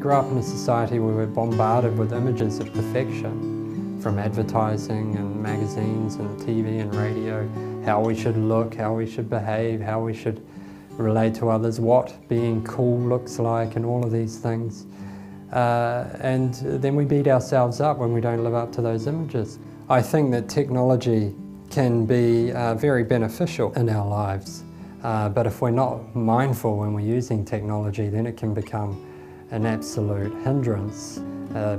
grew up in a society where we're bombarded with images of perfection from advertising and magazines and TV and radio, how we should look, how we should behave, how we should relate to others, what being cool looks like, and all of these things. And then we beat ourselves up when we don't live up to those images. I think that technology can be very beneficial in our lives, but if we're not mindful when we're using technology, then it can become an absolute hindrance,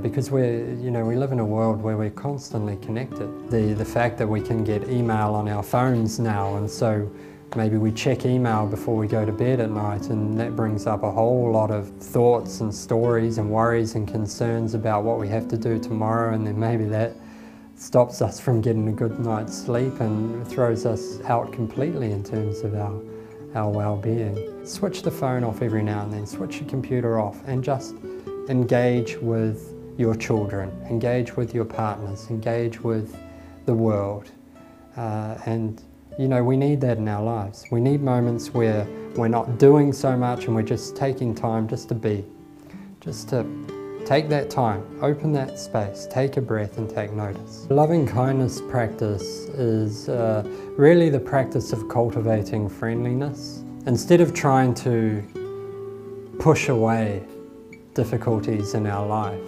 because we live in a world where we're constantly connected. The fact that we can get email on our phones now, and so maybe we check email before we go to bed at night, and that brings up a whole lot of thoughts and stories and worries and concerns about what we have to do tomorrow, and then maybe that stops us from getting a good night's sleep and throws us out completely in terms of our well-being. Switch the phone off every now and then, switch the computer off, and just engage with your children, engage with your partners, engage with the world. And we need that in our lives. We need moments where we're not doing so much and we're just taking time just to be, just to take that time, open that space, take a breath and take notice. Loving kindness practice is really the practice of cultivating friendliness. Instead of trying to push away difficulties in our life,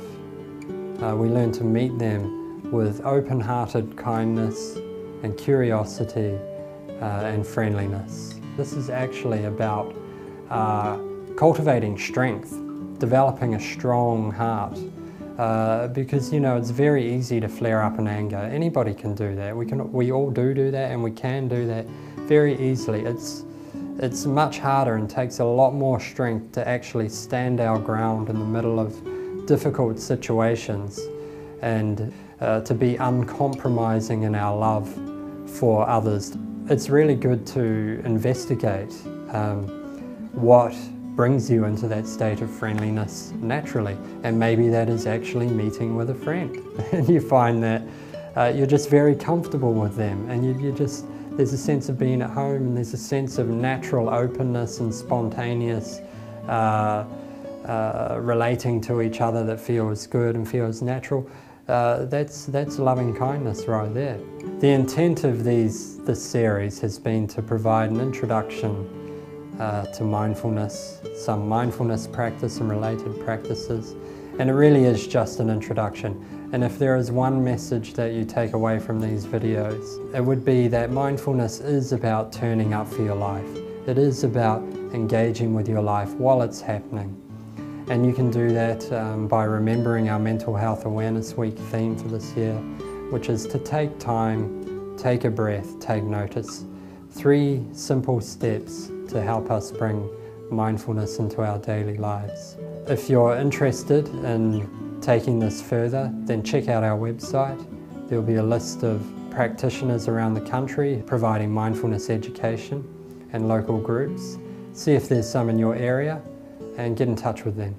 we learn to meet them with open-hearted kindness and curiosity and friendliness. This is actually about cultivating strength, developing a strong heart, because it's very easy to flare up in anger. Anybody can do that. We all do that, and we can do that very easily. It's much harder and takes a lot more strength to actually stand our ground in the middle of difficult situations, and to be uncompromising in our love for others. It's really good to investigate what brings you into that state of friendliness naturally, and maybe that is actually meeting with a friend and you find that you're just very comfortable with them, and there's a sense of being at home, and there's a sense of natural openness and spontaneous relating to each other that feels good and feels natural. That's loving kindness right there. The intent of this series has been to provide an introduction to mindfulness, some mindfulness practice and related practices, and it really is just an introduction. And if there is one message that you take away from these videos, it would be that mindfulness is about turning up for your life. It is about engaging with your life while it's happening. And you can do that by remembering our Mental Health Awareness Week theme for this year, which is to take time, take a breath, take notice. 3 simple steps to help us bring mindfulness into our daily lives. If you're interested in taking this further, then check out our website. There'll be a list of practitioners around the country providing mindfulness education and local groups. See if there's some in your area and get in touch with them.